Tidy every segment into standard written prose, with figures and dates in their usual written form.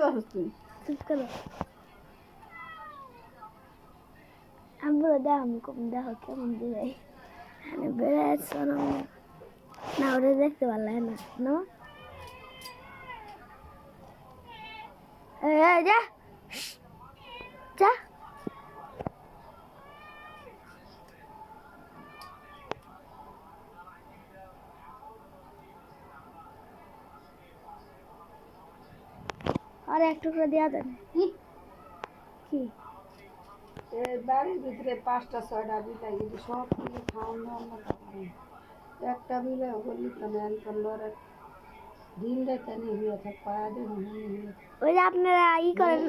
কথা তুই চুপ করো আমরা দেখো কেমন দিবে বেড়াচ্ছ না ওটা দেখতে পারলে না না যা যা আর এক টুকরা দেওয়া দেন কি এই বাড়ির ভিতরে 5টা 6টা বিলাই যদি সব কিছু খাওয়ান দাওয়ান না পারে একটা বিলে বললি তো নেন করলোরে দিন রাতে নিয়ে হয়ে থাক পায়া দিয়ে নিয়ে ওই যে আপনারা করেন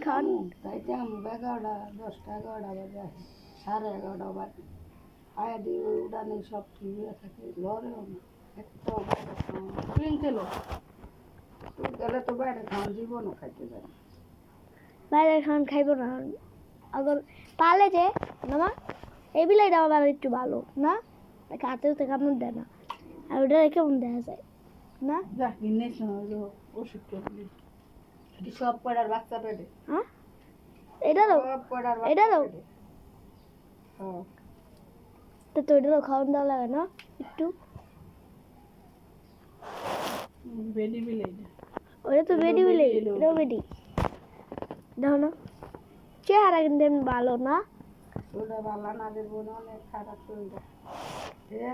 খাওন তাইতে আমি 11টা 10টা 11টা বাজে আসি 11:30 বাজে আয়া দিয়ে ওই উড়ানে সব ঠিক হয়ে থাকে লড়েও না একটা তুই গেলো তুই গেলে তো বাইরে খাওয়ান জীবনও খাইতে যায় বাইরে খাওয়ান খাইবো না আবার পালে যে না এই বিলাইটা আবার একটু ভালো না হাতে তো কেমন দেয় না আর ওটা কেমন দেখা যায় না যা কিনে শোনো ওষুধ করবি সব পড়ার বাচ্চা পেটে হ্যাঁ এটা দাও সব পড়ার এটা দাও হ্যাঁ তো এটা খাওয়ান দেওয়া লাগে না একটু বেডি বিলাই ওটা তো বেডি বিলাই এটাও বেডি দেখো না চেহারা কিন্তু এমনি ভালো না ওটা ভালো না দেবো না অনেক খারাপ শরীরটা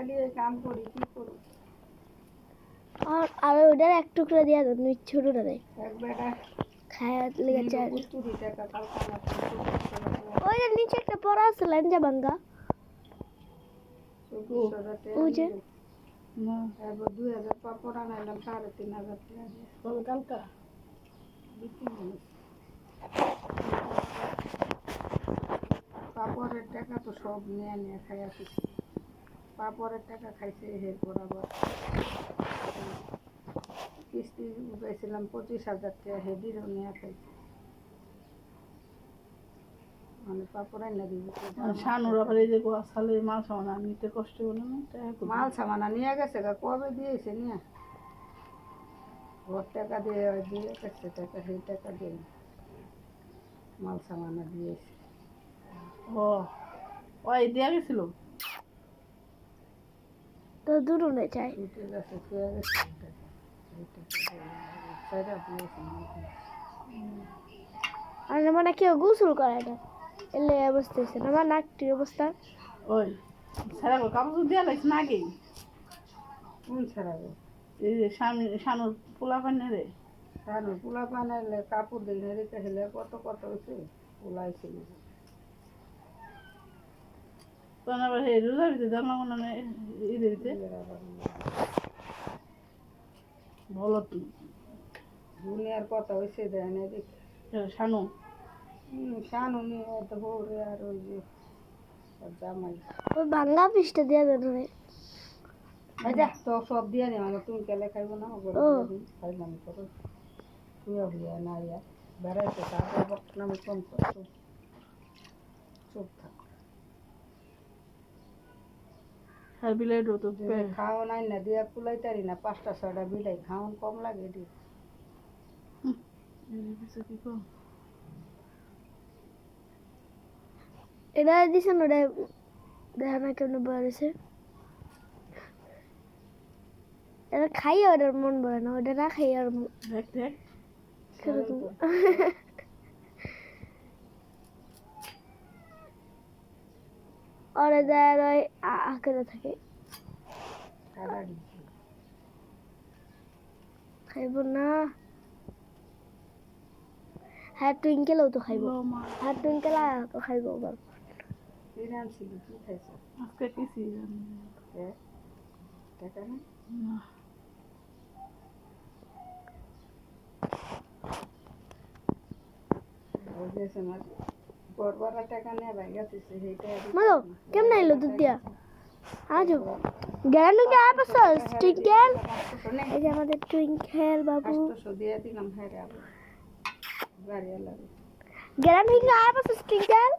গিয়ে কাম করি কি করবো আর ওটার এক টুকরা দিয়া দেন ওই ছোটটা দেয় এক বেটা খায়া লেগে চায় 70 টাকা কালকা ওই যে নিচে একটা পড়া আছে লেঞ্জা ভাঙ্গা ওই যে এবার 2000 পাপড় আনাইলাম 3500 টাকা দিয়ে কালকা পাপড়ের টাকা তো সব নিয়ে খাই আসি পাপড়ের টাকা খাইছে এরপর আবার কিস্তি উঠেছিলাম 25,000 টাকা হেডিরও নিয়ে খাইছে মানে পাপড় না দিব শানুর আবার এই যে সালে মাল সামানা নিতে কষ্ট হলো না মাল সামানা নিয়ে গেছে কবে দিয়েছে নিয়ে ওর টাকা দিয়ে গেছে টাকা সেই টাকা দিয়ে মাল সামানা দিয়েছে ওই দেওয়া গেছিল তো দূর উঠে চাই উঠে গেছে খেয়ে গেছে আর মানে কেউ গোসল করে না এলে অবস্থা হয়েছে আমার নাকটির অবস্থা ওই সারা কাপড় দেওয়া লাগছে না আগেই কোন ছাড়াবো এই যে শানুর পোলা পানে রে শানুর পোলা পানে কাপড় দিয়ে রেখে হেলে কত হয়েছে পোলাইছিল তখন আবার হে রোজার ভিতরে দেখলাম মনে ঈদের ভিতরে বলো তুই দুনিয়ার কথা হয়েছে দেয় না দেখি শানু শানু নিয়ে তো বউরে আর ওই যে জামাই ওই বাংলা পৃষ্ঠা দিয়ে দেন আচ্ছা তো সব দিয়ে নে মানে তুমি কেলে খাইব না খাইলাম করো তুইও বিয়া না ইয়া বেড়াইতে তারপর বক্তন আমি কম করছো চুপ থাক আর বিলাই তো খাওয়া নাই না দিয়া কুলাইতারি না 5টা 6টা বিলাই খাওয়ান কম লাগে দি এটা দিছেন ওটা দেখা না কেমন বেড়েছে এটা খাই ওটার মন ভরে না ওটা না খাই আর কিরকম ওরা যায় ওই আঁকড়ে থাকে খাইব না হ্যাঁ টুইঙ্কেলও তো খাইব হ্যাঁ টুইঙ্কেল তো খাইব আজকে কিছু টাকা না কেমন আইলো দুধ দিয়া আজ গেল টুইঙ্কেল এই যে আমাদের টুইঙ্কেল বাবু গেলাম হিঙ্গা আয় পাশে টুইঙ্কেল